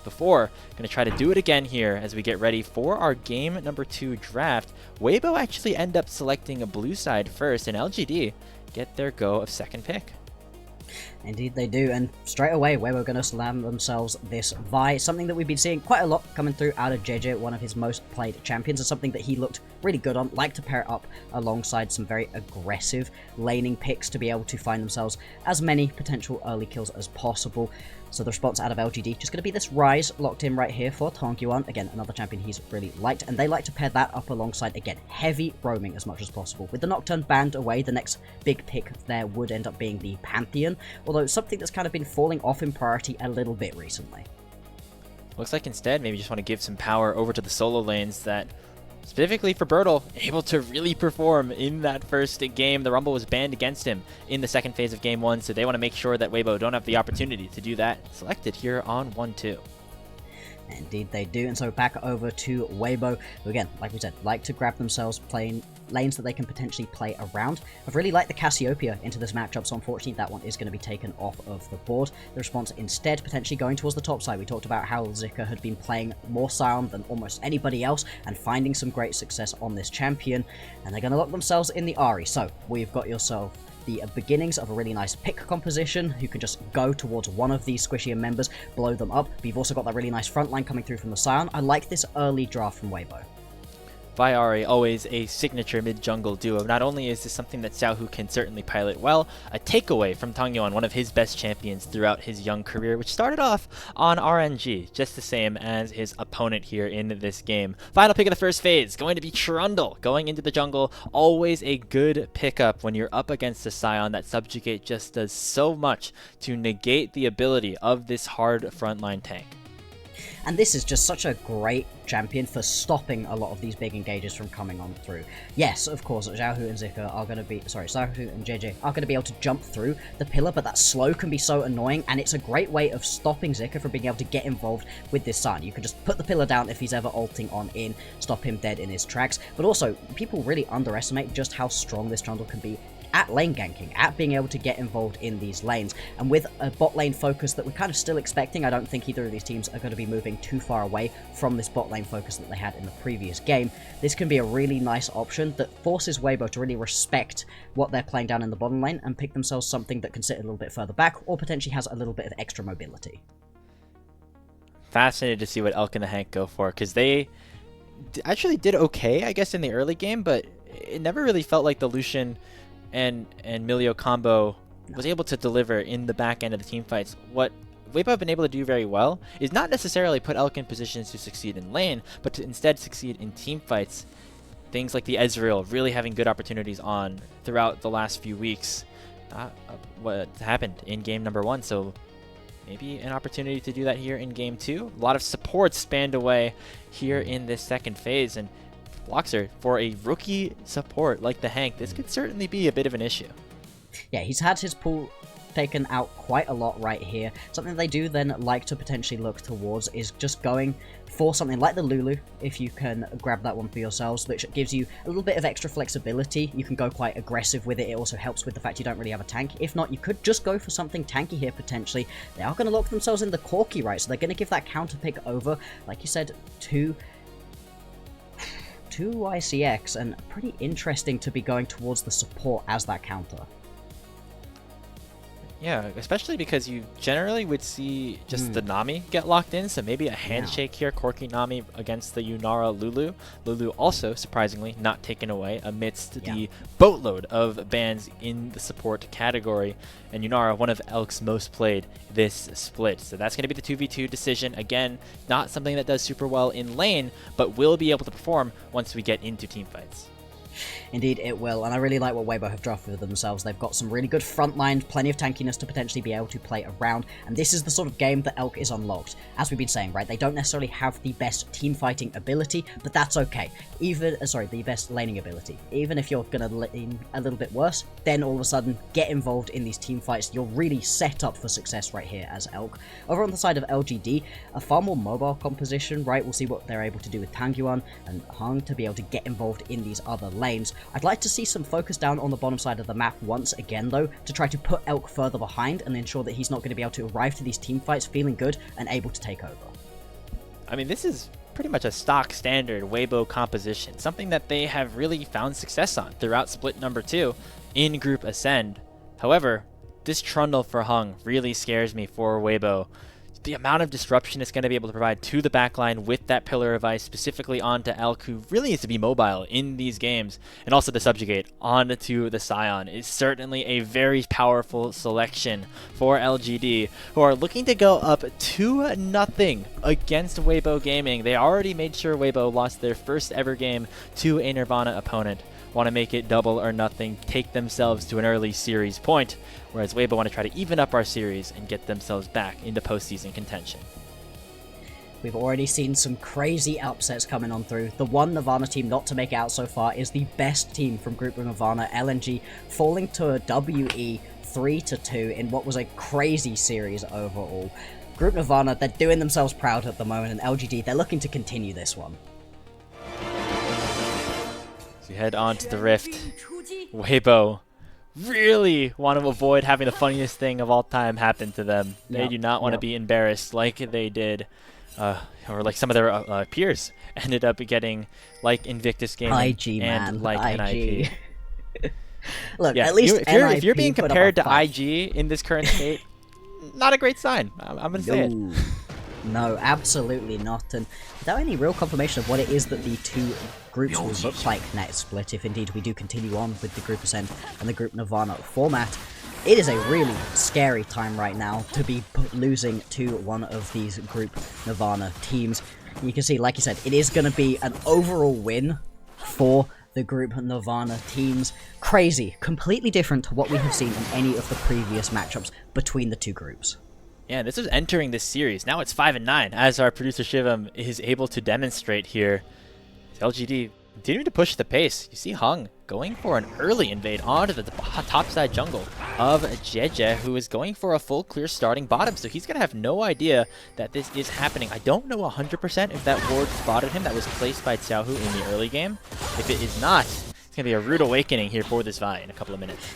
before. Going to try to do it again here as we get ready for our game number 2 draft. Weibo actually end up selecting a blue side first, and LGD get their go of second pick. Indeed they do, and straight away Weibo going to slam themselves this Vi, something that we've been seeing quite a lot coming through out of Jiejie, one of his most played champions, and something that he looked really good on, like to pair it up alongside some very aggressive laning picks to be able to find themselves as many potential early kills as possible. So the response out of LGD just going to be this Rise locked in right here for Tangyuan. Again, another champion he's really liked, and they like to pair that up alongside, again, heavy roaming as much as possible. With the Nocturne banned away, the next big pick there would end up being the Pantheon, although it's something that's kind of been falling off in priority a little bit recently. Looks like instead, maybe just want to give some power over to the solo lanes that, specifically for Burdol, able to really perform in that first game. The Rumble was banned against him in the second phase of Game 1, so they want to make sure that Weibo don't have the opportunity to do that. Selected here on 1-2. Indeed they do, and so back over to Weibo, who again, like we said, like to grab themselves playing lanes that they can potentially play around. I've really liked the Cassiopeia into this matchup, so unfortunately that one is going to be taken off of the board. The response instead potentially going towards the top side. We talked about how Zika had been playing more Sion than almost anybody else and finding some great success on this champion, and they're going to lock themselves in the Ahri. So we've got yourself the beginnings of a really nice pick composition. You can just go towards one of these squishier members, blow them up, but you've also got that really nice front line coming through from the Sion. I like this early draft from Weibo. Ahri, always a signature mid-jungle duo. Not only is this something that Xiaohu can certainly pilot well, a takeaway from Tangyuan, one of his best champions throughout his young career, which started off on RNG, just the same as his opponent here in this game. Final pick of the first phase, going to be Trundle, going into the jungle. Always a good pickup when you're up against a Sion. That Subjugate just does so much to negate the ability of this hard frontline tank. And this is just such a great champion for stopping a lot of these big engages from coming on through. Yes, of course, Xiaohu and Zika are going to be, Xiaohu and Jiejie are going to be able to jump through the pillar, but that slow can be so annoying, and it's a great way of stopping Zika from being able to get involved with this Sion. You can just put the pillar down if he's ever ulting on in, stop him dead in his tracks, but also, people really underestimate just how strong this Trundle can be at lane ganking, at being able to get involved in these lanes. And with a bot lane focus that we're kind of still expecting, I don't think either of these teams are going to be moving too far away from this bot lane focus that they had in the previous game. This can be a really nice option that forces Weibo to really respect what they're playing down in the bottom lane and pick themselves something that can sit a little bit further back or potentially has a little bit of extra mobility. Fascinated to see what Elk and the Hank go for, because they actually did okay, I guess, in the early game, but it never really felt like the Lucian and Milio combo was able to deliver in the back end of the team fights. What Weibo have been able to do very well is not necessarily put Elk in positions to succeed in lane, but to instead succeed in team fights. Things like the Ezreal really having good opportunities on throughout the last few weeks. What happened in game number 1, so maybe an opportunity to do that here in game 2. A lot of support spanned away here in this second phase, and Bloxxer, for a rookie support like the Heng, this could certainly be a bit of an issue. Yeah, he's had his pull taken out quite a lot right here. Something they do then like to potentially look towards is just going for something like the Lulu, if you can grab that one for yourselves, which gives you a little bit of extra flexibility. You can go quite aggressive with it. It also helps with the fact you don't really have a tank. If not, you could just go for something tanky here potentially. They are going to lock themselves in the Corki, right? So they're going to give that counter pick over, like you said, to YCX, and pretty interesting to be going towards the support as that counter. Yeah, especially because you generally would see just the Nami get locked in, so maybe a handshake here, Corki Nami against the Yunara Lulu. Lulu also, surprisingly, not taken away amidst the boatload of bans in the support category. And Yunara, one of Elk's most played this split. So that's going to be the 2v2 decision. Again, not something that does super well in lane, but will be able to perform once we get into team fights. Indeed it will, and I really like what Weibo have drafted for themselves. They've got some really good front line, plenty of tankiness to potentially be able to play around, and this is the sort of game that Elk is unlocked. As we've been saying, right, they don't necessarily have the best team fighting ability, but that's okay. Even, the best laning ability. Even if you're gonna lane a little bit worse, then all of a sudden get involved in these team fights. You're really set up for success right here as Elk. Over on the side of LGD, a far more mobile composition, right? We'll see what they're able to do with Tangyuan and Heng to be able to get involved in these other lanes. I'd like to see some focus down on the bottom side of the map once again, though, to try to put Elk further behind and ensure that he's not going to be able to arrive to these team fights feeling good and able to take over. I mean, this is pretty much a stock standard Weibo composition, something that they have really found success on throughout split number 2 in Group Ascend. However, this trundle for Heng really scares me for Weibo. The amount of disruption it's going to be able to provide to the backline with that Pillar of Ice, specifically onto Elk, who really needs to be mobile in these games, and also the Subjugate onto the Scion, is certainly a very powerful selection for LGD, who are looking to go up 2-0 against Weibo Gaming. They already made sure Weibo lost their first ever game to a Nirvana opponent. Want to make it double or nothing, take themselves to an early series point, whereas Weibo want to try to even up our series and get themselves back into postseason contention. We've already seen some crazy upsets coming on through. The one Nirvana team not to make it out so far is the best team from Group Nirvana, LNG, falling to a WE 3-2 in what was a crazy series overall. Group Nirvana, they're doing themselves proud at the moment, and LGD, they're looking to continue this one. We head on to the Rift. Weibo really want to avoid having the funniest thing of all time happen to them. They do not want to be embarrassed like they did, or like some of their peers ended up getting, like Invictus Gaming IG, and man. like IG. NIP. Look, Yeah, at least if you're being compared to fight. IG in this current state, not a great sign. I'm going to say it. No, absolutely not. And without any real confirmation of what it is that the two groups will look like next split, if indeed we do continue on with the Group Ascend and the Group Nirvana format, it is a really scary time right now to be losing to one of these Group Nirvana teams. You can see, like you said, it is going to be an overall win for the Group Nirvana teams. Crazy, completely different to what we have seen in any of the previous matchups between the two groups. Yeah, this was entering this series. Now it's 5-9, as our producer Shivam is able to demonstrate here. LGD continuing to push the pace. You see Heng going for an early invade onto the topside jungle of Jiejie, who is going for a full clear starting bottom, so he's going to have no idea that this is happening. I don't know 100% if that ward spotted him that was placed by Xiaohu in the early game. If it is not, it's going to be a rude awakening here for this Vi in a couple of minutes.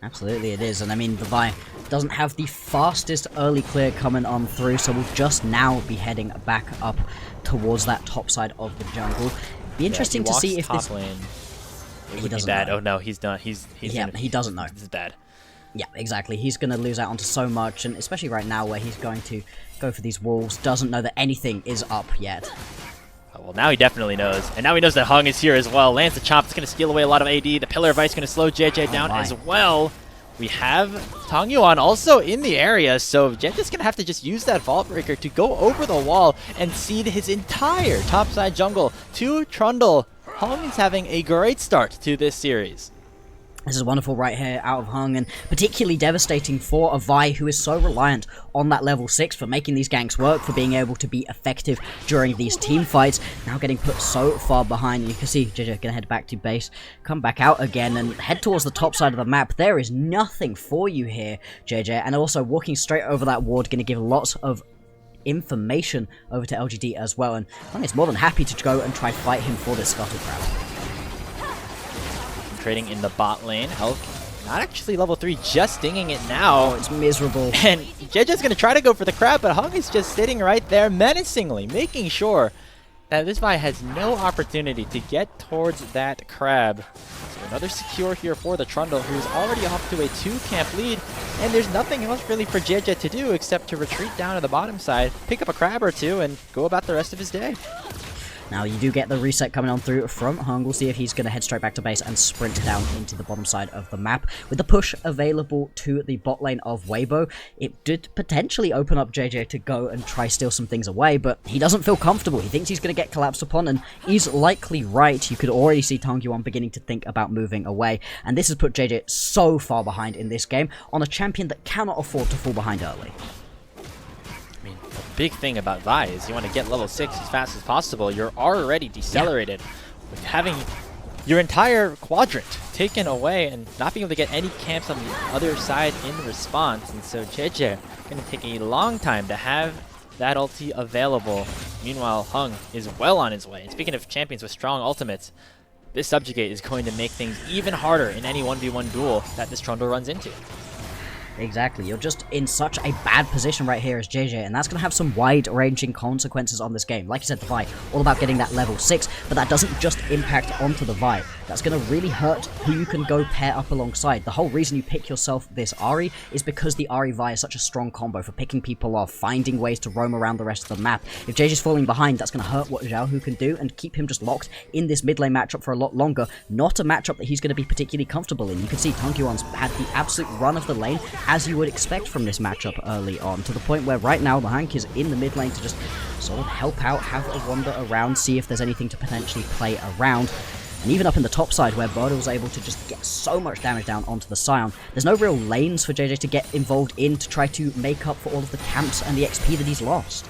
Absolutely it is, and I mean, the Vi doesn't have the fastest early clear coming on through, so we'll just now be heading back up towards that top side of the jungle. Be interesting to see if this... Lane. It would He be bad. know. Oh no, he's done. He doesn't know. This is bad. Yeah, exactly. He's going to lose out onto so much, and especially right now where he's going to go for these wolves, doesn't know that anything is up yet. Oh, well, now he definitely knows. And now he knows that Heng is here as well. Lands the chomp. It's going to steal away a lot of AD. The Pillar of Ice is going to slow Jiejie down as well. We have Tangyuan also in the area, so Jiejie's going to have to just use that Vault Breaker to go over the wall and seed his entire topside jungle to Trundle. Heng is having a great start to this series. This is wonderful right here out of Heng, and particularly devastating for a Vi who is so reliant on that level 6 for making these ganks work, for being able to be effective during these team fights. Now getting put so far behind, you can see Jiejie gonna head back to base, come back out again, and head towards the top side of the map. There is nothing for you here, Jiejie, and also walking straight over that ward, gonna give lots of information over to LGD as well, and Heng is more than happy to go and try fight him for this Scuttle Crab. Trading in the bot lane. Elk not actually level 3, just dinging it now. Oh, it's miserable. And Jiejie's going to try to go for the crab, but Heng is just sitting right there menacingly, making sure that this Vi has no opportunity to get towards that crab. So another secure here for the Trundle, who's already off to a 2-camp lead, and there's nothing else really for Jiejie to do except to retreat down to the bottom side, pick up a crab or two, and go about the rest of his day. Now, you do get the reset coming on through from Heng. We'll see if he's going to head straight back to base and sprint down into the bottom side of the map. With the push available to the bot lane of Weibo, it did potentially open up Jiejie to go and try steal some things away, but he doesn't feel comfortable. He thinks he's going to get collapsed upon, and he's likely right. You could already see Tangyuan beginning to think about moving away, and this has put Jiejie so far behind in this game on a champion that cannot afford to fall behind early. Big thing about Vi is you want to get level 6 as fast as possible. You're already decelerated with having your entire quadrant taken away and not being able to get any camps on the other side in response. And so Jiejie going to take a long time to have that ulti available. Meanwhile, Heng is well on his way. And speaking of champions with strong ultimates, this Subjugate is going to make things even harder in any 1v1 duel that this Trundle runs into. Exactly, you're just in such a bad position right here as Jiejie, and that's going to have some wide-ranging consequences on this game. Like I said, the Vi, all about getting that level 6, but that doesn't just impact onto the Vi. That's going to really hurt who you can go pair up alongside. The whole reason you pick yourself this Ahri is because the Ahri Vi is such a strong combo for picking people off, finding ways to roam around the rest of the map. If Jiejie's falling behind, that's going to hurt what Xiaohu can do and keep him just locked in this mid lane matchup for a lot longer. Not a matchup that he's going to be particularly comfortable in. You can see Tangyuan's had the absolute run of the lane, as you would expect from this matchup early on, to the point where right now the Heng is in the mid lane to just sort of help out, have a wander around, see if there's anything to potentially play around. And even up in the top side, where Burdol was able to just get so much damage down onto the Scion, there's no real lanes for Jiejie to get involved in to try to make up for all of the camps and the XP that he's lost.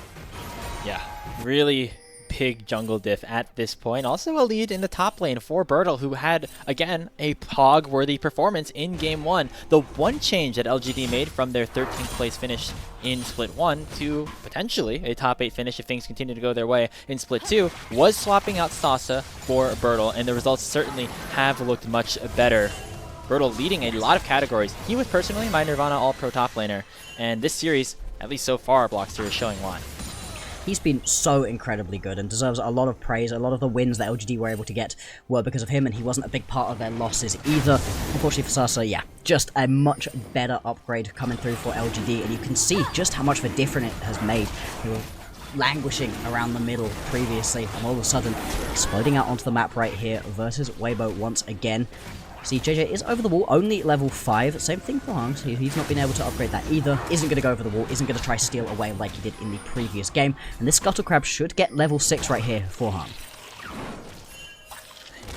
Yeah, really big jungle diff at this point. Also a lead in the top lane for Burdol, who had, again, a Pog-worthy performance in Game 1. The one change that LGD made from their 13th place finish in Split 1 to potentially a top 8 finish if things continue to go their way in Split 2 was swapping out Sasa for Burdol, and the results certainly have looked much better. Burdol leading a lot of categories. He was personally my Nirvana All-Pro top laner, and this series, at least so far, Bloxxer is showing why. He's been so incredibly good and deserves a lot of praise. A lot of the wins that LGD were able to get were because of him, and he wasn't a big part of their losses either. Unfortunately for Sasa, yeah, just a much better upgrade coming through for LGD, and you can see just how much of a difference it has made. They were languishing around the middle previously, and all of a sudden exploding out onto the map right here versus Weibo once again. See, Jiejie is over the wall, only level 5. Same thing for Heng, so he's not been able to upgrade that either. Isn't going to go over the wall, isn't going to try steal away like he did in the previous game. And this Scuttle Crab should get level 6 right here for Heng.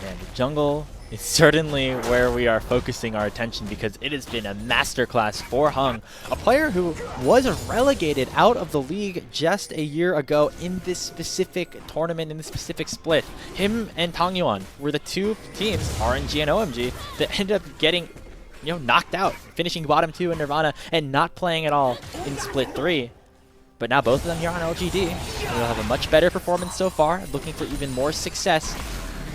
Yeah, the jungle is certainly where we are focusing our attention, because it has been a masterclass for Heng, a player who was relegated out of the league just a year ago in this specific tournament, in this specific split. Him and Tangyuan were the two teams, RNG and OMG, that ended up getting, you know, knocked out, finishing bottom 2 in Nirvana and not playing at all in Split 3. But now both of them here on LGD. They'll have a much better performance so far, looking for even more success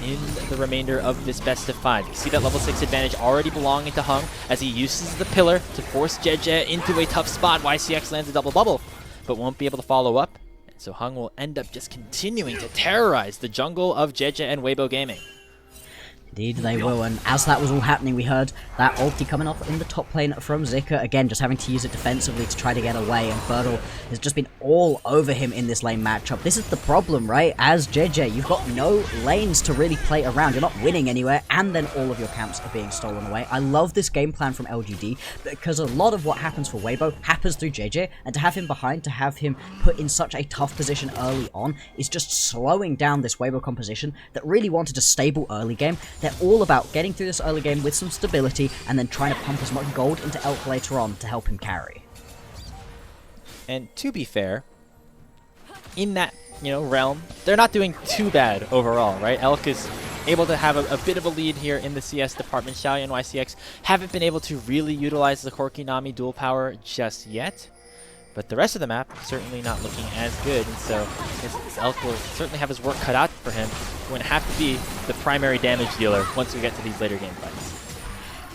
in the remainder of this best of 5. You see that level 6 advantage already belonging to Heng as he uses the pillar to force Jiejie into a tough spot. YCX lands a double bubble, but won't be able to follow up. And so Heng will end up just continuing to terrorize the jungle of Jiejie and Weibo Gaming. Indeed they will, and as that was all happening, we heard that ulti coming off in the top lane from Zika, again just having to use it defensively to try to get away, and Burdol has just been all over him in this lane matchup. This is the problem, right? As Jiejie, you've got no lanes to really play around, you're not winning anywhere, and then all of your camps are being stolen away. I love this game plan from LGD, because a lot of what happens for Weibo happens through Jiejie, and to have him behind, to have him put in such a tough position early on, is just slowing down this Weibo composition that really wanted a stable early game. They're all about getting through this early game with some stability and then trying to pump as much gold into Elk later on to help him carry. And to be fair, in that, you know, realm, they're not doing too bad overall, right? Elk is able to have a bit of a lead here in the CS department. Shaoye and YCX haven't been able to really utilize the Corki Nami dual power just yet. But the rest of the map certainly not looking as good, and so Elk will certainly have his work cut out for him. Going to have to be the primary damage dealer once we get to these later game fights.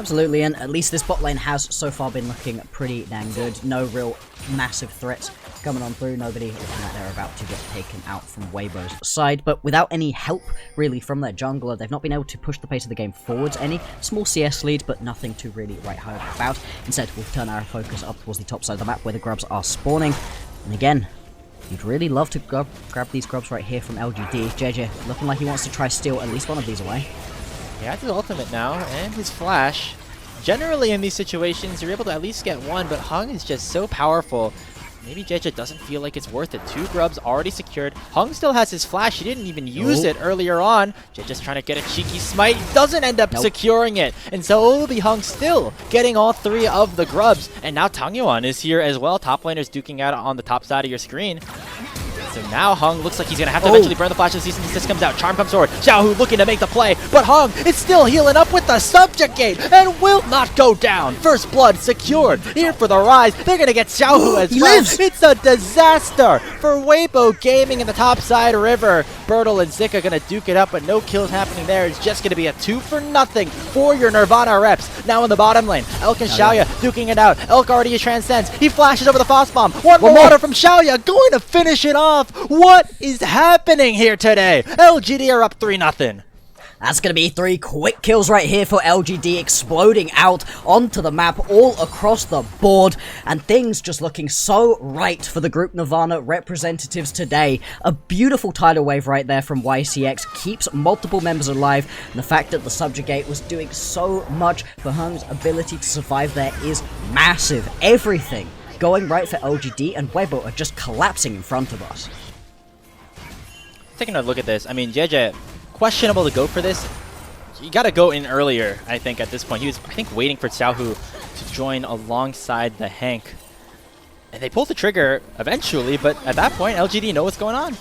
Absolutely, and at least this bot lane has so far been looking pretty dang good. No real massive threats coming on through. Nobody looking like they're about to get taken out from Weibo's side, but without any help really from their jungler, they've not been able to push the pace of the game forwards any. Small CS lead, but nothing to really write home about. Instead, we'll turn our focus up towards the top side of the map where the grubs are spawning. And again, you'd really love to grab these grubs right here from LGD. Jiejie looking like he wants to try steal at least one of these away. He has his ultimate now, and his flash. Generally in these situations, you're able to at least get one, but Heng is just so powerful. Maybe Jiejie doesn't feel like it's worth it. 2 grubs already secured. Heng still has his flash. He didn't even use it earlier on. Jiejie's trying to get a cheeky smite. Doesn't end up securing it. And so it will be Heng still getting all 3 of the grubs. And now Tangyuan is here as well. Top laners duking out on the top side of your screen. So now Heng looks like he's going to have to eventually burn the flash as the assist comes out. Charm comes forward. Xiaohu looking to make the play, but Heng is still healing up with the subjugate and will not go down. First blood secured. Here for the rise. They're going to get Xiaohu as well. It's a disaster for Weibo Gaming in the top side river. Burdol and Zika going to duke it up, but no kills happening there. It's just going to be a 2-for-0 for your Nirvana reps. Now in the bottom lane, Elk and Xiaoye duking it out. Elk already transcends. He flashes over the Frost Bomb. One more water from Xiaoye, going to finish it off. What is happening here today? LGD are up 3-0. That's going to be 3 quick kills right here for LGD, exploding out onto the map all across the board, and things just looking so right for the Group Nirvana representatives today. A beautiful tidal wave right there from YCX keeps multiple members alive, and the fact that the subjugate was doing so much for Heng's ability to survive there is massive. Everything going right for LGD, and Weibo are just collapsing in front of us. Taking a look at this, I mean, Jiejie, questionable to go for this. You got to go in earlier, I think, at this point. He was, I think, waiting for Xiaohu to join alongside the Heng. And they pulled the trigger eventually, but at that point, LGD know what's going on.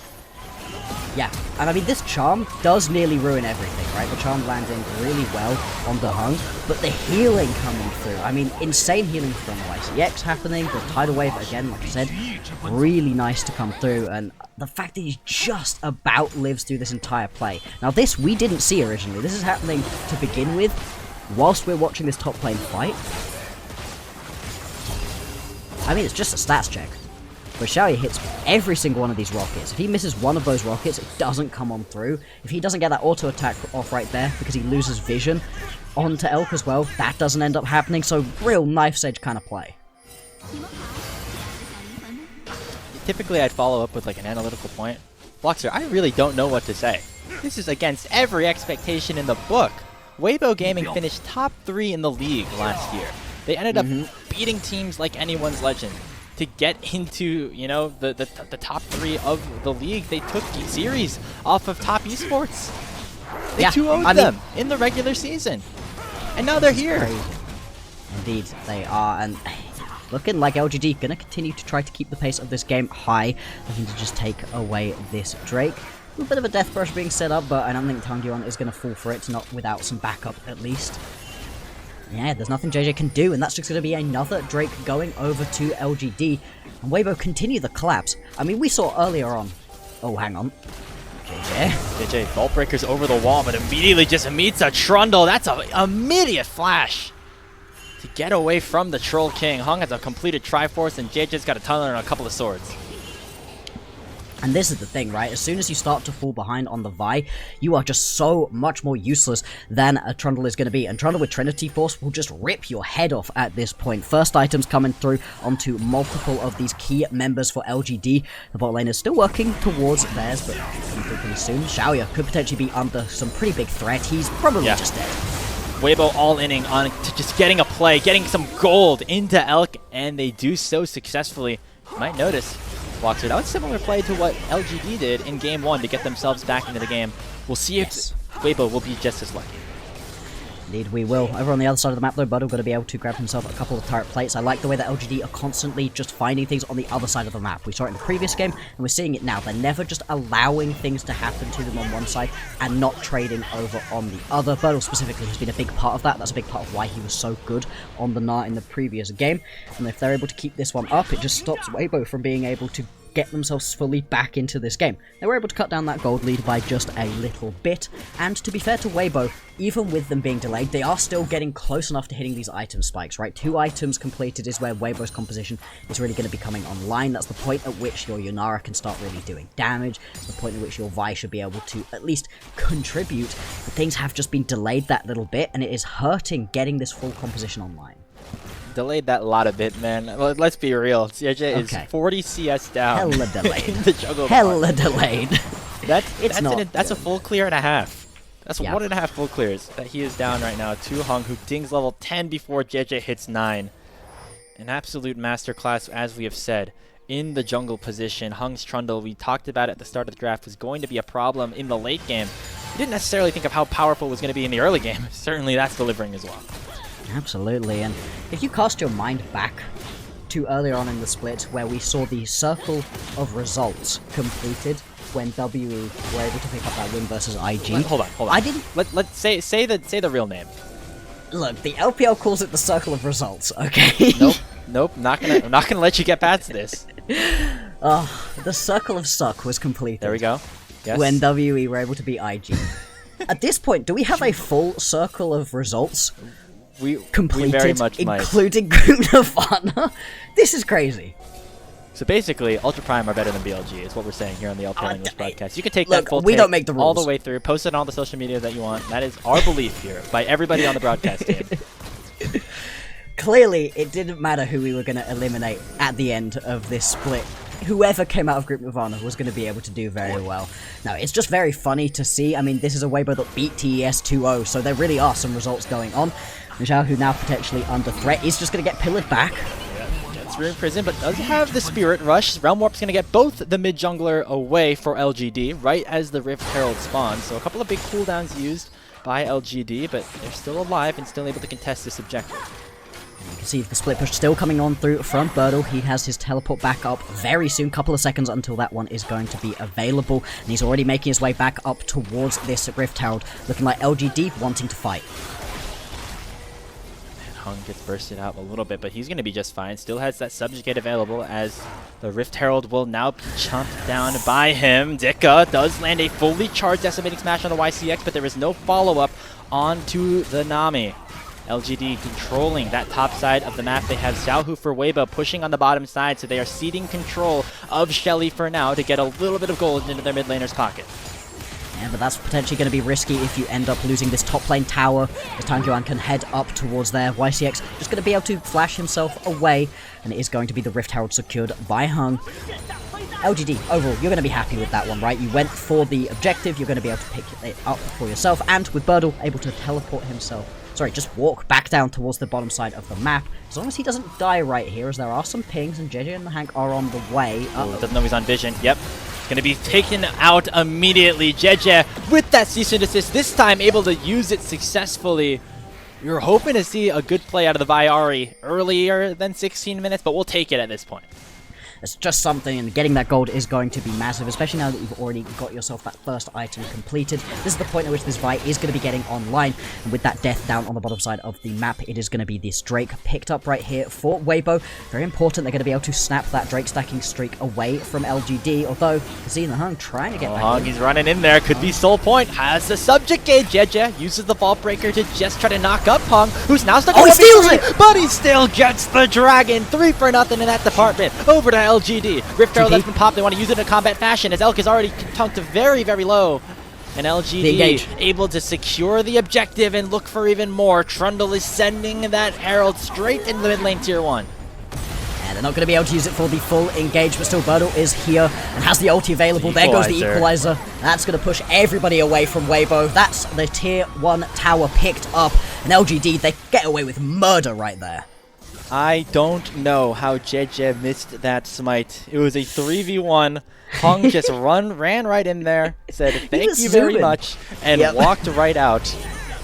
Yeah, and I mean, this charm does nearly ruin everything, right? The charm landing really well on the Heng, but the healing coming through. I mean, insane healing from YCX happening, the tidal wave, again, like I said, really nice to come through, and the fact that he just about lives through this entire play. Now, this we didn't see originally. This is happening to begin with, whilst we're watching this top lane fight. I mean, it's just a stats check. But Shaoye hits every single one of these rockets. If he misses one of those rockets, it doesn't come on through. If he doesn't get that auto attack off right there because he loses vision onto Elk as well, that doesn't end up happening. So real knife's edge kind of play. Typically, I'd follow up with like an analytical point. Bloxxer, I really don't know what to say. This is against every expectation in the book. Weibo Gaming finished top 3 in the league last year. They ended up beating teams like anyone's legend. To get into, you know, the top 3 of the league, they took series off of top esports. They 2-0'd them in the regular season, and now they're here. Crazy. Indeed, they are, and looking like LGD gonna continue to try to keep the pace of this game high, looking to just take away this Drake. A little bit of a death brush being set up, but I don't think Tangyuan is gonna fall for it, not without some backup at least. Yeah, there's nothing Jiejie can do, and that's just going to be another Drake going over to LGD. And Weibo continue the collapse. I mean, we saw earlier on... Oh, hang on. Jiejie, Vault Breaker's over the wall, but immediately just meets a Trundle. That's an immediate flash to get away from the Troll King. Heng has a completed Triforce, and Jiejie's got a tunnel and a couple of swords. And this is the thing, right? As soon as you start to fall behind on the Vi, you are just so much more useless than a Trundle is going to be. And Trundle with Trinity Force will just rip your head off at this point. First items coming through onto multiple of these key members for LGD. The bot lane is still working towards theirs, but coming through pretty soon. Xiaoye could potentially be under some pretty big threat. He's probably just dead. Weibo all-inning on to just getting a play, getting some gold into Elk, and they do so successfully. You might notice, Bloxxer, that was a similar play to what LGD did in Game 1 to get themselves back into the game. We'll see if Weibo will be just as lucky. Indeed, we will. Over on the other side of the map, though, Burdol going to be able to grab himself a couple of turret plates. I like the way that LGD are constantly just finding things on the other side of the map. We saw it in the previous game, and we're seeing it now. They're never just allowing things to happen to them on one side and not trading over on the other. Burdol specifically has been a big part of that. That's a big part of why he was so good on the Gnar in the previous game. And if they're able to keep this one up, it just stops Weibo from being able to get themselves fully back into this game. They were able to cut down that gold lead by just a little bit, and to be fair to Weibo, even with them being delayed, they are still getting close enough to hitting these item spikes, right? 2 items completed is where Weibo's composition is really going to be coming online. That's the point at which your Yunara can start really doing damage. It's the point at which your Vi should be able to at least contribute, but things have just been delayed that little bit, and it is hurting getting this full composition online. Delayed that lot a bit, man. Let's be real. Jiejie is 40 CS down. Hella delayed. In the jungle. Hella delayed. That's a full clear and a half. That's 1.5 full clears that he is down right now to Heng, who dings level 10 before Jiejie hits 9. An absolute masterclass, as we have said, in the jungle position. Heng's Trundle, we talked about at the start of the draft, was going to be a problem in the late game. We didn't necessarily think of how powerful it was going to be in the early game. Certainly that's delivering as well. Absolutely, and if you cast your mind back to earlier on in the split, where we saw the circle of results completed when WE were able to pick up that win versus IG. Hold on. I didn't. Let's say the real name. Look, the LPL calls it the circle of results. Okay. Nope. I'm not gonna let you get past this. The circle of suck was completed. There we go. Yes. When WE were able to beat IG. At this point, do we have a full circle of results? We completed, very much including Group Nirvana? This is crazy. So basically, Ultra Prime are better than BLG, is what we're saying here on the LPL English broadcast. You can take look, that full we take don't make the all rules. the way through, post it on all the social media that you want. That is our belief here by everybody on the broadcast team. Clearly, it didn't matter who we were going to eliminate at the end of this split. Whoever came out of Group Nirvana was going to be able to do very well. Now, it's just very funny to see. I mean, this is a Weibo that beat TES 2-0, so there really are some results going on. Xiaohu now potentially under threat. He's just going to get pillared back. Gets Ruined Prison, but does have the Spirit Rush. Realm Warp's going to get both the mid jungler away for LGD, right as the Rift Herald spawns. So a couple of big cooldowns used by LGD, but they're still alive and still able to contest this objective. You can see the split push still coming on through from Burdol. He has his teleport back up very soon, couple of seconds until that one is going to be available. And he's already making his way back up towards this Rift Herald, looking like LGD wanting to fight. Heng gets bursted out a little bit, but he's going to be just fine. Still has that Subjugate available as the Rift Herald will now be chomped down by him. Zika does land a fully charged Decimating Smash on the YCX, but there is no follow-up onto the Nami. LGD controlling that top side of the map. They have Xiaohu for Weibo pushing on the bottom side, so they are ceding control of Shelly for now to get a little bit of gold into their mid laner's pocket. Yeah, but that's potentially going to be risky if you end up losing this top lane tower, as Tangyuan can head up towards there. YCX just going to be able to flash himself away, and it is going to be the Rift Herald secured by Heng. LGD, overall, you're going to be happy with that one, right? You went for the objective, you're going to be able to pick it up for yourself, and with Burdol able to teleport himself. Sorry, just walk back down towards the bottom side of the map. As long as he doesn't die right here, as there are some pings, and Jiejie and the Hank are on the way. Doesn't know he's on vision. Yep. Going to be taken out immediately. Jiejie with that cease and desist, this time able to use it successfully. You're hoping to see a good play out of the Viari earlier than 16 minutes, but we'll take it at this point. It's just something, and getting that gold is going to be massive, especially now that you've already got yourself that first item completed. This is the point at which this Vi is going to be getting online, and with that death down on the bottom side of the map, it is going to be this Drake picked up right here for Weibo. Very important, they're going to be able to snap that Drake stacking streak away from LGD, although you see the Heng trying to get back Heng, he's running in there, could be Soul Point, has the Subjugate. Jiejie uses the Vault Breaker to just try to knock up Heng, who's now stuck he steals it! But he still gets the Dragon, 3-0 in that department, over to LGD. Rift Herald has been popped. They want to use it in a combat fashion as Elk is already tunked very, very low. And LGD able to secure the objective and look for even more. Trundle is sending that Herald straight in the mid lane tier 1. And they're not going to be able to use it for the full engage, but still Burdol is here and has the ulti available. There goes the Equalizer. That's going to push everybody away from Weibo. That's the tier 1 tower picked up. And LGD, they get away with murder right there. I don't know how Jiejie missed that smite. It was a 3v1. Heng just ran right in there, said thank you very much, and walked right out.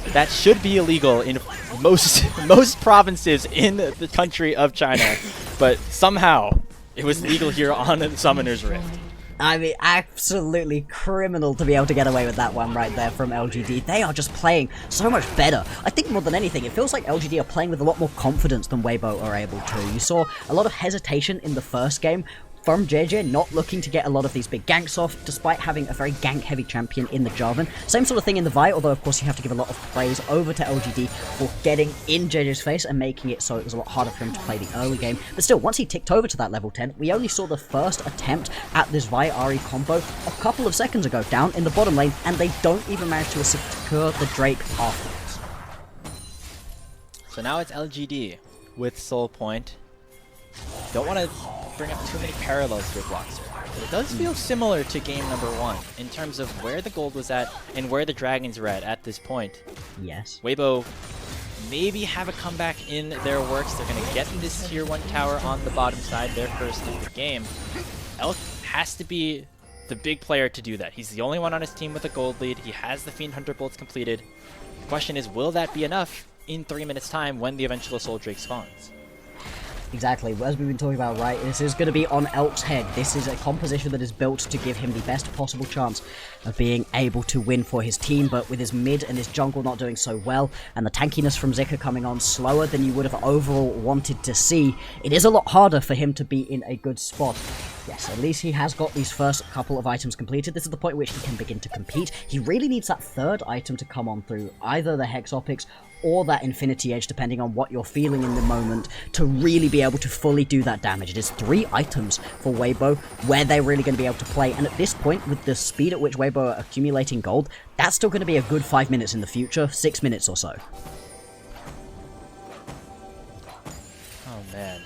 That should be illegal in most provinces in the country of China, but somehow it was legal here on the Summoner's Rift. I mean, absolutely criminal to be able to get away with that one right there from LGD. They are just playing so much better. I think more than anything, it feels like LGD are playing with a lot more confidence than Weibo are able to. You saw a lot of hesitation in the first game from Jiejie, not looking to get a lot of these big ganks off, despite having a very gank-heavy champion in the Jarvan. Same sort of thing in the Vi, although of course you have to give a lot of praise over to LGD for getting in Jiejie's face and making it so it was a lot harder for him to play the early game. But still, once he ticked over to that level 10, we only saw the first attempt at this Vi-Ahri combo a couple of seconds ago down in the bottom lane, and they don't even manage to secure the Drake afterwards. So now it's LGD with Soul Point. Don't want to bring up too many parallels with Bloxxer, but it does feel similar to game number 1 in terms of where the gold was at and where the dragons were at this point. Yes. Weibo maybe have a comeback in their works. They're going to get this tier 1 tower on the bottom side, their first of the game. Elk has to be the big player to do that. He's the only one on his team with a gold lead. He has the Fiend Hunter bolts completed. The question is, will that be enough in 3 minutes time when the eventual Soul Drake spawns? Exactly, as we've been talking about, right, this is going to be on Elk's head. This is a composition that is built to give him the best possible chance of being able to win for his team, but with his mid and his jungle not doing so well, and the tankiness from Zika coming on slower than you would have overall wanted to see, it is a lot harder for him to be in a good spot. Yes, at least he has got these first couple of items completed. This is the point at which he can begin to compete. He really needs that third item to come on through, either the Hex Optics or that Infinity Edge, depending on what you're feeling in the moment, to really be able to fully do that damage. It is 3 items for Weibo where they're really going to be able to play, and at this point, with the speed at which Weibo are accumulating gold, that's still going to be a good 5 minutes in the future, 6 minutes or so. Oh man,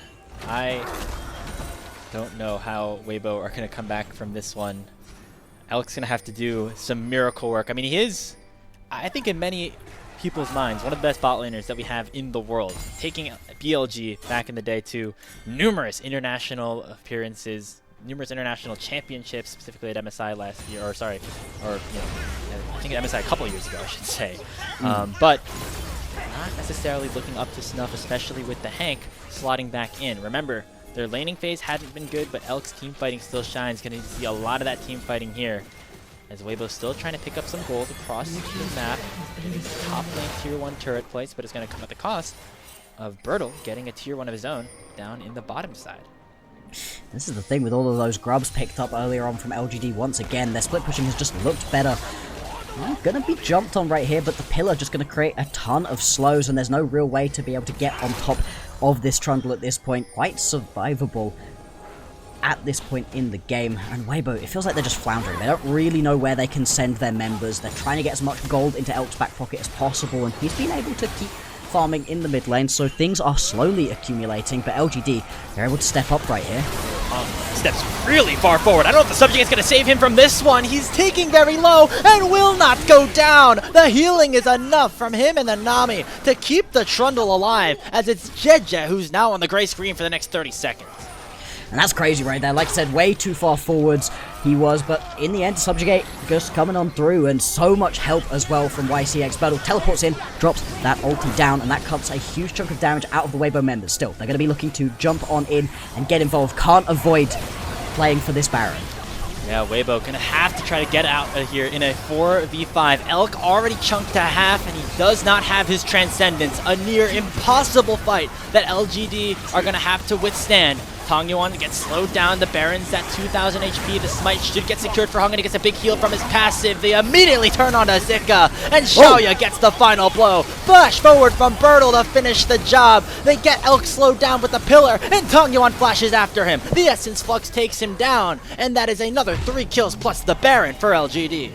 I don't know how Weibo are going to come back from this one. Elk's going to have to do some miracle work. I mean, he is, I think in many people's minds, one of the best bot laners that we have in the world, taking BLG back in the day to numerous international appearances, numerous international championships, specifically at MSI last year, or sorry, or I think at MSI a couple of years ago, I should say. But not necessarily looking up to snuff, especially with the Hank slotting back in. Remember, their laning phase hadn't been good, but Elk's team fighting still shines. Gonna see a lot of that team fighting here, as Weibo's still trying to pick up some gold across the map, getting top lane tier 1 turret place, but it's going to come at the cost of Burdol getting a tier 1 of his own down in the bottom side. This is the thing with all of those grubs picked up earlier on from LGD. Once again, their split pushing has just looked better. Gonna be jumped on right here, but the pillar just gonna create a ton of slows, and there's no real way to be able to get on top of this trundle at this point. Quite survivable at this point in the game, and Weibo, it feels like they're just floundering. They don't really know where they can send their members. They're trying to get as much gold into Elk's back pocket as possible, and he's been able to keep farming in the mid lane, so things are slowly accumulating, but LGD, they're able to step up right here. Steps really far forward. I don't know if the subject is going to save him from this one. He's taking very low and will not go down. The healing is enough from him and the Nami to keep the Trundle alive, as it's Jiejie who's now on the gray screen for the next 30 seconds. And that's crazy right there. Like I said, way too far forwards he was, but in the end, Subjugate just coming on through, and so much help as well from YCX. Burdol teleports in, drops that ulti down, and that cuts a huge chunk of damage out of the Weibo members. Still, they're going to be looking to jump on in and get involved. Can't avoid playing for this Baron. Yeah, Weibo gonna have to try to get out of here in a 4v5. Elk already chunked to half, and he does not have his Transcendence. A near impossible fight that LGD are gonna have to withstand. Tangyuan gets slowed down. The Baron's at 2,000 HP. The smite should get secured for Heng, and he gets a big heal from his passive. They immediately turn on to Zika, and Shaoye gets the final blow. Flash forward from Burdol to finish the job. They get Elk slowed down with the pillar, and Tangyuan flashes after him. The Essence Flux takes him down, and that is another 3 kills plus the Baron for LGD.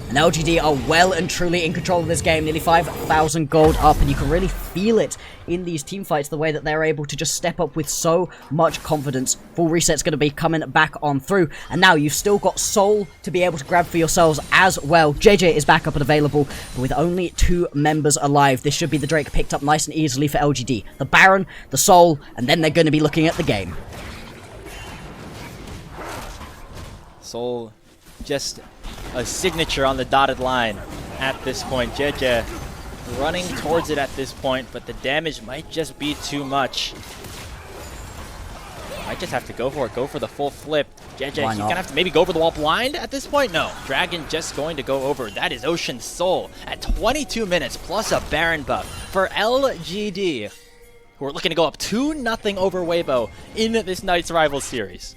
And LGD are well and truly in control of this game, nearly 5,000 gold up, and you can really feel it in these team fights, the way that they're able to just step up with so much confidence. Full reset's going to be coming back on through, and now you've still got Soul to be able to grab for yourselves as well. Jiejie is back up and available, but with only 2 members alive, this should be the Drake picked up nice and easily for LGD. The Baron, the Soul, and then they're going to be looking at the game. Soul just a signature on the dotted line at this point. Jiejie running towards it at this point, but the damage might just be too much. Might just have to go for it, go for the full flip. Jiejie, he's gonna have to maybe go over the wall blind at this point. No, Dragon just going to go over. That is Ocean Soul at 22 minutes plus a Baron buff for LGD, who are looking to go up 2-0 over Weibo in this Night's Rivals series.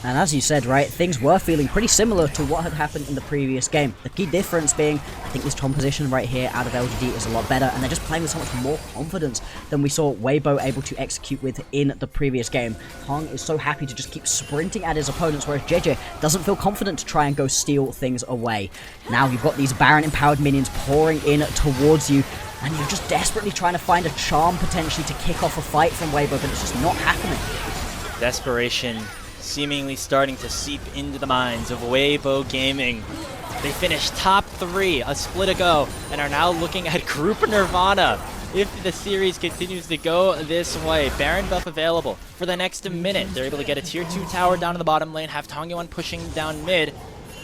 And as you said, right, things were feeling pretty similar to what had happened in the previous game. The key difference being, I think this composition right here out of LGD is a lot better, and they're just playing with so much more confidence than we saw Weibo able to execute with in the previous game. Heng is so happy to just keep sprinting at his opponents, whereas Jiejie doesn't feel confident to try and go steal things away. Now you've got these Baron-empowered minions pouring in towards you, and you're just desperately trying to find a charm potentially to kick off a fight from Weibo, but it's just not happening. Desperation seemingly starting to seep into the minds of Weibo Gaming. They finished top 3, a split ago, and are now looking at Group Nirvana. If the series continues to go this way, Baron buff available for the next minute. They're able to get a tier 2 tower down in the bottom lane, have Tangyuan pushing down mid.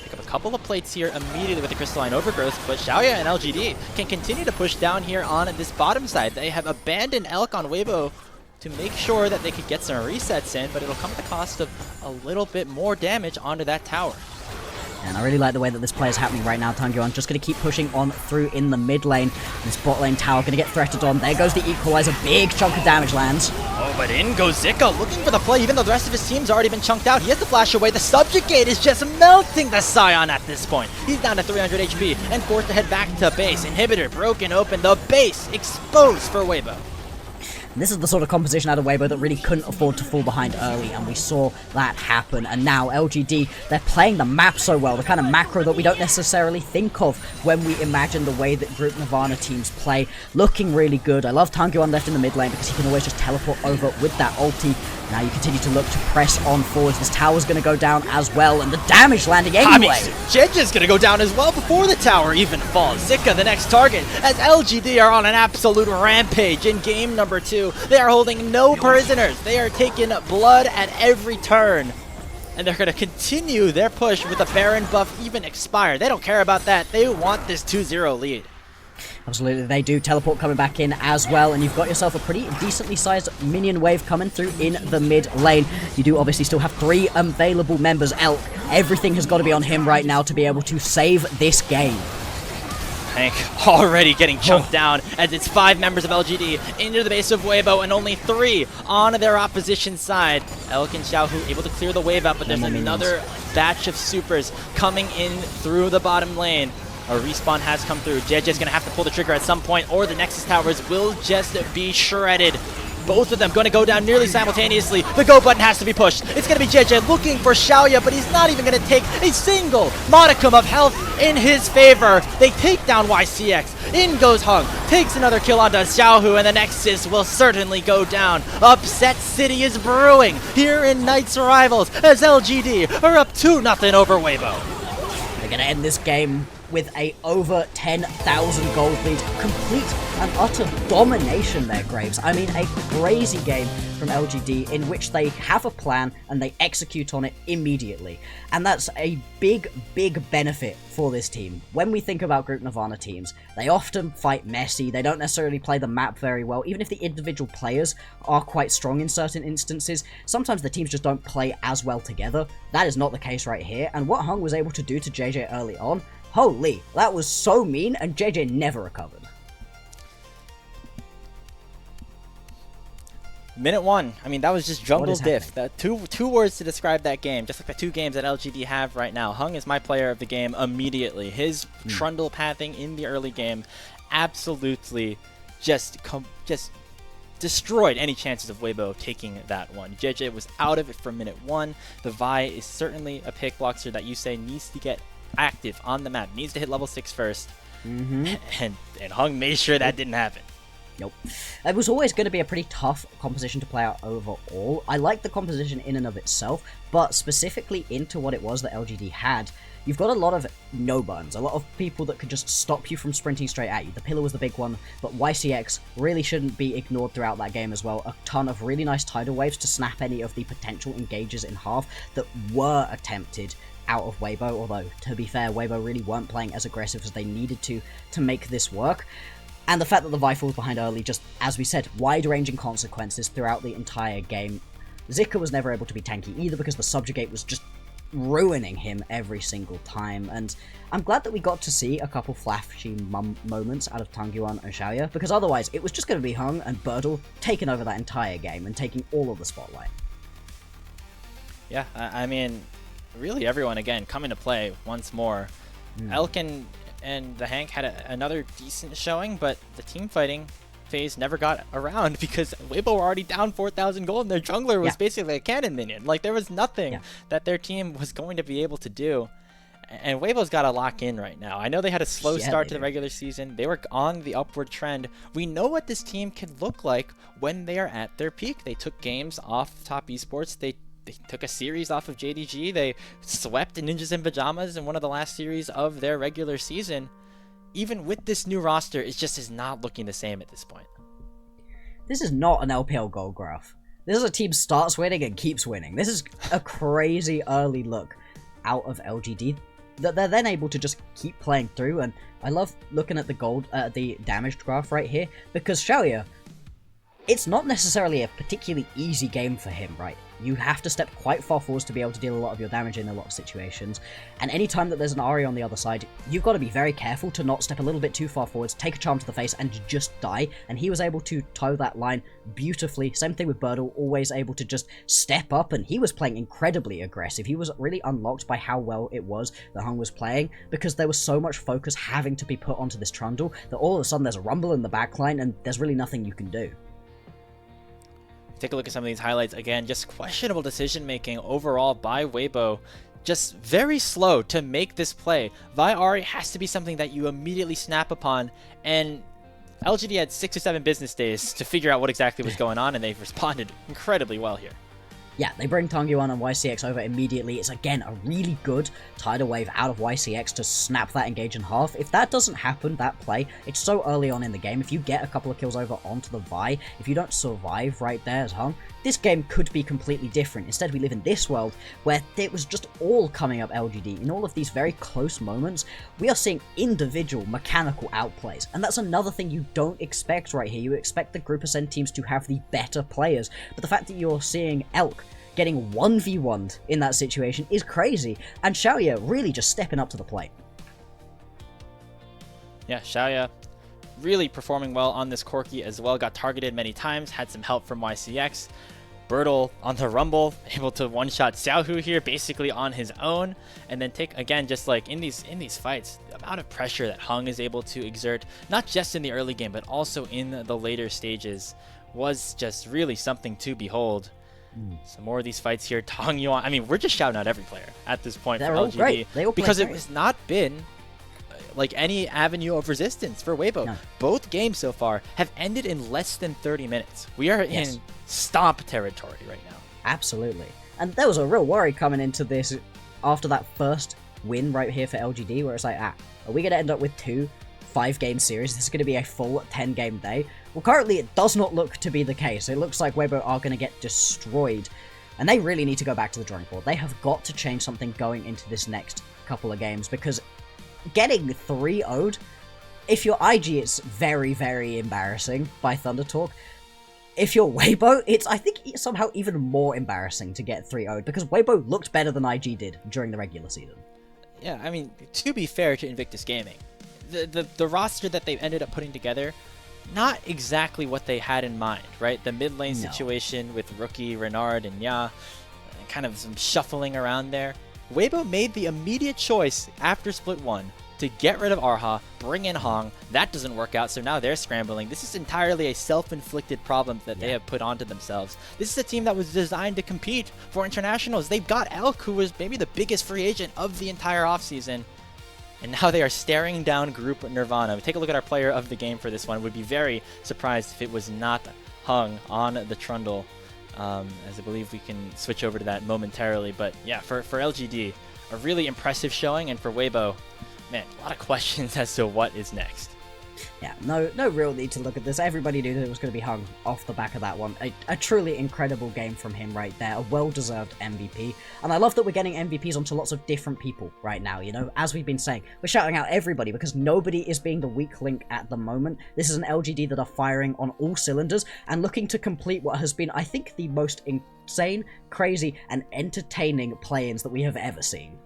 Pick up a couple of plates here immediately with the Crystalline Overgrowth, but Shaoye and LGD can continue to push down here on this bottom side. They have abandoned Elk on Weibo to make sure that they could get some resets in, but it'll come at the cost of a little bit more damage onto that tower. And I really like the way that this play is happening right now. Tangyuan just going to keep pushing on through in the mid lane. This bot lane tower going to get threatened on. There goes the equalizer. Big chunk of damage lands. Oh, but in goes Zika, looking for the play, even though the rest of his team's already been chunked out. He has to flash away. The Subjugate is just melting the Scion at this point. He's down to 300 HP and forced to head back to base. Inhibitor broken open. The base exposed for Weibo. This is the sort of composition out of Weibo that really couldn't afford to fall behind early, and we saw that happen. And now LGD, they're playing the map so well, the kind of macro that we don't necessarily think of when we imagine the way that Group Nirvana teams play. Looking really good. I love Tangyuan left in the mid lane because he can always just teleport over with that ulti. Now you continue to look to press on forwards. This tower's going to go down as well, and the damage landing anyway. Jiejie's going to go down as well before the tower even falls. Zika, the next target, as LGD are on an absolute rampage in game number 2. They are holding no prisoners. They are taking blood at every turn. And they're going to continue their push with the Baron buff even expire. They don't care about that. They want this 2-0 lead. Absolutely, they do. Teleport coming back in as well, and you've got yourself a pretty decently sized minion wave coming through in the mid lane. You do obviously still have 3 available members. Elk, everything has got to be on him right now to be able to save this game. Hank already getting chunked down as it's 5 members of LGD into the base of Weibo and only 3 on their opposition side. Elk and Xiaohu able to clear the wave out, but there's another batch of supers coming in through the bottom lane. A respawn has come through. Jiejie's going to have to pull the trigger at some point, or the Nexus Towers will just be shredded. Both of them going to go down nearly simultaneously. The go button has to be pushed. It's going to be Jiejie looking for Shaoye, but he's not even going to take a single modicum of health in his favor. They take down YCX. In goes Heng. Takes another kill onto Xiaohu, and the Nexus will certainly go down. Upset City is brewing here in Knights Rivals as LGD are up 2-0 over Weibo. They're going to end this game with a over 10,000 gold lead. Complete and utter domination there, Graves. I mean, a crazy game from LGD in which they have a plan and they execute on it immediately. And that's a big, big benefit for this team. When we think about Group Nirvana teams, they often fight messy, they don't necessarily play the map very well, even if the individual players are quite strong in certain instances. Sometimes the teams just don't play as well together. That is not the case right here, and what Heng was able to do to Jiejie early on, holy, that was so mean, and Jiejie never recovered. Minute 1. I mean, that was just jungle diff. Two words to describe that game, just like the 2 games that LGD have right now. Heng is my player of the game immediately. His trundle pathing in the early game absolutely just destroyed any chances of Weibo taking that one. Jiejie was out of it from minute 1. The Vi is certainly a pick Bloxxer that you say needs to get active on the map, needs to hit level 6 first. And Heng made sure that didn't happen. Nope. It was always going to be a pretty tough composition to play out overall. I like the composition in and of itself, but specifically into what it was that LGD had, you've got a lot of no buttons, a lot of people that could just stop you from sprinting straight at you. The pillar was the big one, but YCX really shouldn't be ignored throughout that game as well. A ton of really nice tidal waves to snap any of the potential engages in half that were attempted out of Weibo, although, to be fair, Weibo really weren't playing as aggressive as they needed to make this work. And the fact that the Vi falls behind early, just, as we said, wide-ranging consequences throughout the entire game. Zika was never able to be tanky either because the Subjugate was just ruining him every single time, and I'm glad that we got to see a couple flashy moments out of Tangyuan and Shaoye, because otherwise it was just going to be Heng and Burdol taking over that entire game and taking all of the spotlight. Yeah, I mean, really everyone, again, coming to play once more. Elk and the Hank had another decent showing, but the team fighting phase never got around because Weibo were already down 4,000 gold and their jungler was basically a cannon minion. Like, there was nothing that their team was going to be able to do. And Weibo's got to lock in right now. I know they had a slow start to the regular season. They were on the upward trend. We know what this team can look like when they are at their peak. They took games off Top Esports. They took a series off of JDG. They swept Ninjas in Pajamas in one of the last series of their regular season. Even with this new roster, it just is not looking the same at this point. This is not an LPL goal graph. This is a team starts winning and keeps winning. This is a crazy early look out of LGD that they're then able to just keep playing through. And I love looking at the damaged graph right here, because Shaoye, it's not necessarily a particularly easy game for him, right? You have to step quite far forwards to be able to deal a lot of your damage in a lot of situations, and any time that there's an Ahri on the other side, you've got to be very careful to not step a little bit too far forwards, take a charm to the face, and just die, and he was able to toe that line beautifully. Same thing with Burdol, always able to just step up, and he was playing incredibly aggressive. He was really unlocked by how well it was that Heng was playing, because there was so much focus having to be put onto this Trundle, that all of a sudden there's a rumble in the backline, and there's really nothing you can do. Take a look at some of these highlights again. Just questionable decision making overall by Weibo. Just very slow to make this play. Vi Ahri has to be something that you immediately snap upon, and LGD had 6 or 7 business days to figure out what exactly was going on, and they've responded incredibly well here. Yeah, they bring Tangyuan and YCX over immediately. It's again a really good tidal wave out of YCX to snap that engage in half. If that doesn't happen, that play, it's so early on in the game. If you get a couple of kills over onto the Vi, if you don't survive right there as Heng, this game could be completely different. Instead, we live in this world where it was just all coming up LGD. In all of these very close moments, we are seeing individual mechanical outplays. And that's another thing you don't expect right here. You expect the Group Ascend teams to have the better players. But the fact that you're seeing Elk getting 1v1'd in that situation is crazy. And Shaoye really just stepping up to the plate. Yeah, Shaoye really performing well on this Corki as well. Got targeted many times, had some help from YCX. Burdol on the Rumble, able to one-shot Xiaohu here basically on his own. And then take, again, just like in these fights, the amount of pressure that Heng is able to exert, not just in the early game, but also in the later stages, was just really something to behold. Some more of these fights here. Tangyuan, I mean, we're just shouting out every player at this point for LGD. Great. They all because great. It has not been like any avenue of resistance for Weibo. No. Both games so far have ended in less than 30 minutes. We are in stomp territory right now. Absolutely. And there was a real worry coming into this after that first win right here for LGD, where it's like, are we going to end up with 2 5-game series? This is going to be a full 10-game day. Well, currently it does not look to be the case. It looks like Weibo are going to get destroyed, and they really need to go back to the drawing board. They have got to change something going into this next couple of games, because getting 3-0'd, if you're IG, it's very, very embarrassing by Thunder Talk. If you're Weibo, I think it's somehow even more embarrassing to get 3-0'd, because Weibo looked better than IG did during the regular season. Yeah, I mean, to be fair to Invictus Gaming, the roster that they've ended up putting together, not exactly what they had in mind, right? The mid lane situation with Rookie, Renard, and Ya, kind of some shuffling around there. Weibo made the immediate choice after Split 1 to get rid of Erha, bring in Heng. That doesn't work out, so now they're scrambling. This is entirely a self-inflicted problem that they have put onto themselves. This is a team that was designed to compete for internationals. They've got Elk, who was maybe the biggest free agent of the entire offseason. And now they are staring down Group Nirvana. Take a look at our player of the game for this one. Would be very surprised if it was not Heng on the Trundle, as I believe we can switch over to that momentarily. But yeah, for LGD, a really impressive showing, and for Weibo, man, a lot of questions as to what is next. Yeah, no real need to look at this. Everybody knew that it was going to be Heng off the back of that one. A truly incredible game from him right there. A well-deserved MVP. And I love that we're getting MVPs onto lots of different people right now, you know? As we've been saying, we're shouting out everybody because nobody is being the weak link at the moment. This is an LGD that are firing on all cylinders and looking to complete what has been, I think, the most insane, crazy, and entertaining play-ins that we have ever seen.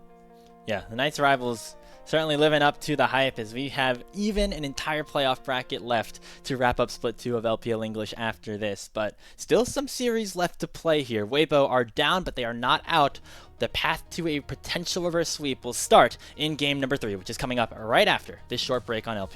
Yeah, the Knights Rivals certainly living up to the hype, as we have even an entire playoff bracket left to wrap up Split 2 of LPL English after this. But still some series left to play here. Weibo are down, but they are not out. The path to a potential reverse sweep will start in game number 3, which is coming up right after this short break on LPL.